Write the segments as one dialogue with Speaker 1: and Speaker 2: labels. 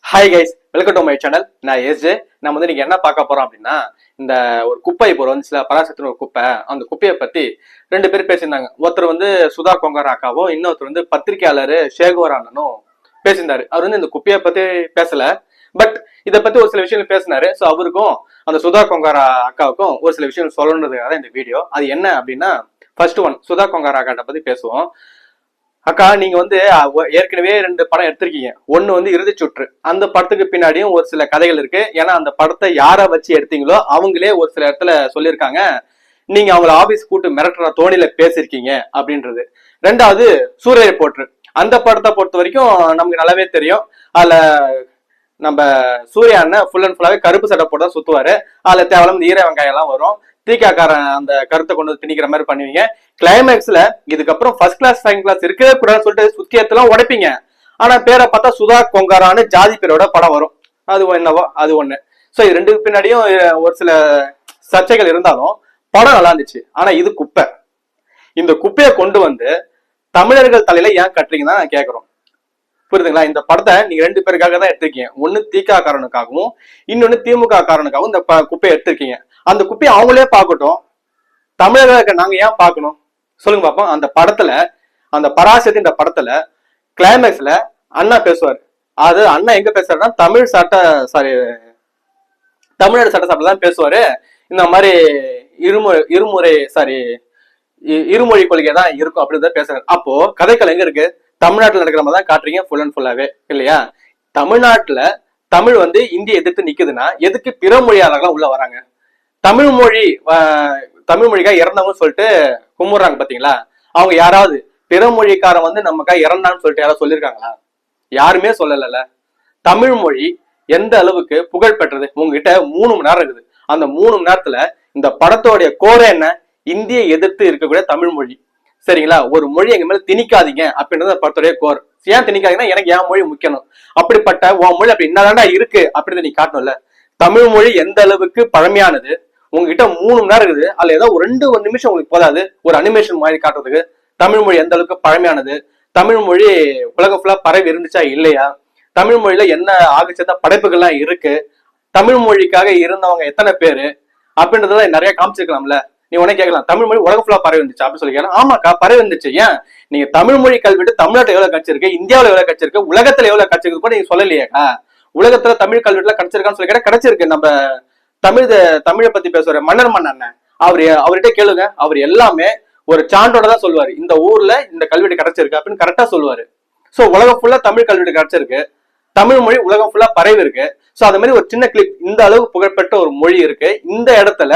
Speaker 1: Hi guys, welcome to my channel. நான் SJ. நம்ம வந்து நீங்க என்ன பார்க்க போறோம் அப்படின்னா, இந்த ஒரு குப்பை இப்போ வந்து சில பராசக்தின் ஒரு குப்பை, அந்த குப்பையை பத்தி ரெண்டு பேர் பேசியிருந்தாங்க. ஒருத்தர் வந்து சுதா கொங்கர் அக்காவும், இன்னொருத்தர் வந்து பத்திரிகையாளர் ஷேகோர் அண்ணனும் பேசியிருந்தாரு. அவர் வந்து இந்த குப்பையை பத்தி பேசல, பட் இதை பத்தி ஒரு சில விஷயங்கள் பேசினாரு. ஸோ அவருக்கும் அந்த சுதா கொங்கர் அக்காவுக்கும் ஒரு சில விஷயங்கள் சொல்லணுன்றதுக்காக தான் இந்த வீடியோ. அது என்ன அப்படின்னா, ஃபர்ஸ்ட் ஒன், சுதா கொங்கர் அக்காட்ட பத்தி பேசுவோம். அக்கா, நீங்க வந்து ஏற்கனவே 2 படம் எடுத்திருக்கீங்க. ஒண்ணு வந்து இறுதிச்சுற்று. அந்த படத்துக்கு பின்னாடியும் ஒரு சில கதைகள் இருக்கு. ஏன்னா அந்த படத்தை யார வச்சு எடுத்தீங்களோ அவங்களே ஒரு சில இடத்துல சொல்லியிருக்காங்க, நீங்க அவங்கள ஆபீஸ் கூட்டு மிரட்டுற தோணியில பேசிருக்கீங்க அப்படின்றது. 2வது சூரிய ரிப்போர்ட்டர். அந்த படத்தை பொறுத்த வரைக்கும் நமக்கு நல்லாவே தெரியும். அதுல நம்ம சூர்யா அண்ணன் ஃபுல் அண்ட் ஃபுல்லாவே கருப்பு சட்டை போட்டு தான் சுத்துவாரு. அதுல தேவையில்லாம ஈர வெங்காயம் எல்லாம் வரும். தீக்காக்காரன் அந்த கருத்தை கொண்டு வந்து திணிக்கிற மாதிரி பண்ணுவீங்க. கிளைமேக்ஸ்ல இதுக்கப்புறம் ஃபர்ஸ்ட் கிளாஸ் செகண்ட் கிளாஸ் இருக்கவே கூடாதுன்னு சொல்லிட்டு சுத்தியத்தெல்லாம் உடைப்பீங்க. ஆனா பேரை பார்த்தா சுதா கொங்காரான்னு ஜாதி பேரோட படம் வரும். அது என்னவோ அது ஒண்ணு. சோ இது ரெண்டுக்கு பின்னாடியும் ஒரு சில சர்ச்சைகள் இருந்தாலும் படம் நல்லா இருந்துச்சு. ஆனா இது குப்பை. இந்த குப்பையை கொண்டு வந்து தமிழர்கள் தலையில ஏன் கட்டுறீங்கன்னு நான் கேட்கிறோம். புரியுதுங்களா? இந்த படத்தை நீங்க 2 பேருக்காக தான் எடுத்திருக்கீங்க. ஒண்ணு திக காரனுக்காகவும், இன்னொன்னு திமுக காரனுக்காகவும் இந்த குப்பையை எடுத்திருக்கீங்க. அந்த குப்பையை அவங்களே பார்க்கட்டும். தமிழர்களுக்கு நாங்க ஏன் பார்க்கணும் சொல்லுங்க பாப்போம். அந்த படத்துல, அந்த பராசக்தின்ற படத்துல கிளைமேக்ஸ்ல அண்ணா பேசுவாரு. அது அண்ணா எங்க பேசுறாருன்னா தமிழ்நாடு சட்டசபையில தான் பேசுவாரு. இந்த மாதிரி இருமொழி கொள்கை தான் இருக்கும் அப்படின்னு பேசுறாரு. அப்போ கதைக்கள் எங்க இருக்கு? தமிழ்நாட்டுல நடக்கிற மாதிரி தான் காட்டுறீங்க ஃபுல் அண்ட் ஃபுல்லாவே, இல்லையா? தமிழ்நாட்டுல தமிழ் வந்து இந்திய எதிர்த்து நிக்குதுன்னா எதுக்கு பிற மொழியாளர்கள் உள்ள வராங்க? தமிழ் மொழிக்காக இறந்தவங்க சொல்லிட்டு கும்பிடுறாங்க பாத்தீங்களா? அவங்க யாராவது பிற மொழிக்காரன் வந்து நமக்காக இறந்தான்னு சொல்லிட்டு யாராவது சொல்லியிருக்காங்களா? யாருமே சொல்லல. தமிழ் மொழி எந்த அளவுக்கு புகழ் பெற்றது? உங்ககிட்ட 3 மணி நேரம் இருக்குது. அந்த 3 மணி நேரத்துல இந்த படத்தோடைய கோரை என்ன? இந்திய எதிர்த்து இருக்கக்கூடிய தமிழ் மொழி. சரிங்களா? ஒரு மொழி எங்க மேல திணிக்காதீங்க அப்படின்றது படத்தோடைய கோர். ஏன் திணிக்காதீங்கன்னா எனக்கு என் மொழி முக்கியம். அப்படிப்பட்ட உன் மொழி அப்படி என்னதாண்டா இருக்கு அப்படின்னு நீ காட்டணும்ல. தமிழ் மொழி எந்த அளவுக்கு பழமையானது? உங்ககிட்ட 3 மணி நேரம் இருக்குது. அதுல ஏதோ ஒரு 2 நிமிஷம் உங்களுக்கு போதாது ஒரு அனிமேஷன் மாதிரி காட்டுறதுக்கு? தமிழ் மொழி எந்த அளவுக்கு பழமையானது? தமிழ் மொழி உலகம் ஃபுல்லா பரவி இருந்துச்சா இல்லையா? தமிழ் மொழியில என்ன ஆகச்சேர்ந்த படைப்புகள்லாம் இருக்கு? தமிழ் மொழிக்காக இருந்தவங்க எத்தனை பேரு அப்படின்றதெல்லாம் நிறைய காமிச்சிருக்கலாம்ல. நீ உடனே கேட்கலாம், தமிழ் மொழி உலகம் ஃபுல்லா பரவி இருந்துச்சு அப்படின்னு சொல்லி கேட்கலாம். ஆமாக்கா, பரவி இருந்துச்சு. ஏன் நீங்க தமிழ் மொழி கல்விட்டு தமிழ்நாட்டுல எவ்வளவு கட்சிருக்கு, இந்தியாவில எவ்வளவு கட்சிருக்கு, உலகத்துல எவ்வளவு கட்சிருக்கு கூட நீங்க சொல்லலையேக்கா. உலகத்துல தமிழ் கல்வெட்டுல கிடைச்சிருக்கான்னு சொல்லி கேட்டா கிடைச்சிருக்கு. நம்ம தமிழை பத்தி பேசுற மன்னர் அண்ணன் அவர்கிட்ட கேளுங்க. அவர் எல்லாமே ஒரு சான்றோட தான் சொல்லுவாரு. இந்த ஊர்ல இந்த கல்வெட்டு கிடைச்சிருக்கு அப்படின்னு கரெக்டா சொல்லுவாரு. சோ உலகம் ஃபுல்லா தமிழ் கல்வெட்டு கிடைச்சிருக்கு. தமிழ் மொழி உலகம் ஃபுல்லா பரவி இருக்கு. சோ அது மாதிரி ஒரு சின்ன கிளிப், இந்த அளவுக்கு புகழ்பெற்ற ஒரு மொழி இருக்கு, இந்த இடத்துல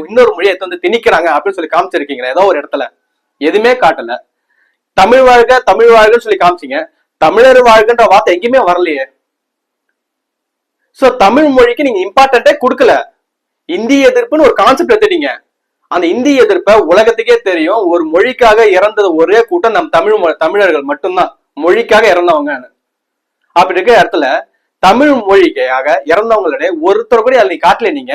Speaker 1: இன்னொரு மொழியை எடுத்து வந்து திணிக்கிறாங்க அப்படின்னு சொல்லி காமிச்சிருக்கீங்களா? ஏதோ ஒரு இடத்துல எதுவுமே காட்டல. தமிழ் வாழ்கன்னு சொல்லி காமிச்சிங்க. தமிழர் வாழ்கன்ற வார்த்தை எங்கேயுமே வரலையே. சோ தமிழ் மொழிக்கு நீங்க இம்பார்ட்டன்டே கொடுக்கல. இந்திய எதிர்ப்புன்னு ஒரு கான்செப்ட் எடுத்துட்டீங்க. அந்த இந்திய எதிர்ப்ப உலகத்துக்கே தெரியும். ஒரு மொழிக்காக இறந்தது ஒரே கூட்டம் நம் தமிழர்கள் மட்டும்தான், மொழிக்காக இறந்தவங்க. அப்படி இருக்கிற இடத்துல தமிழ் மொழிக்காக இறந்தவங்களுடைய ஒருத்தர் கூட அதை காட்டல. நீங்க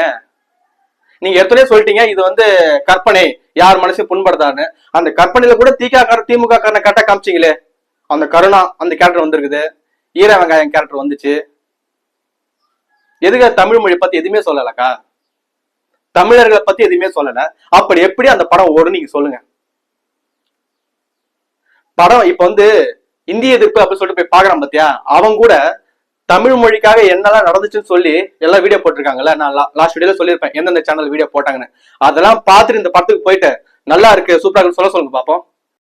Speaker 1: எத்தனையோ சொல்லிட்டீங்க இது வந்து கற்பனை, யார் மனசையும் புண்படுத்தான்னு. அந்த கற்பனையில கூட திமுக காரனை கரெக்டா காமிச்சிங்களே. அந்த கருணா அந்த கேரக்டர் வந்திருக்குது, ஈர வெங்காயம் கேரக்டர் வந்துச்சு. எதுக்கு தமிழ் மொழி பத்தி எதுவுமே சொல்லலக்கா? தமிழர்களை பத்தி எதுவுமே சொல்லல. அப்படி எப்படி அந்த படம் ஓடும் நீங்க சொல்லுங்க. படம் இப்ப வந்து இந்திய எதிர்ப்பு அப்படின்னு சொல்லிட்டு போய் பாக்குறான் பாத்தியா, அவங்க கூட தமிழ் மொழிக்காக என்னெல்லாம் நடந்துச்சுன்னு சொல்லி எல்லாம் வீடியோ போட்டிருக்காங்கல்ல. நான் லாஸ்ட் வீடியோல சொல்லியிருப்பேன் எந்தெந்த சேனல் வீடியோ போட்டாங்கன்னு. அதெல்லாம் பார்த்துட்டு இந்த படத்துக்கு போயிட்டு நல்லா இருக்கு, சூப்பரா இருக்குன்னு சொல்லுங்க பாப்போம்.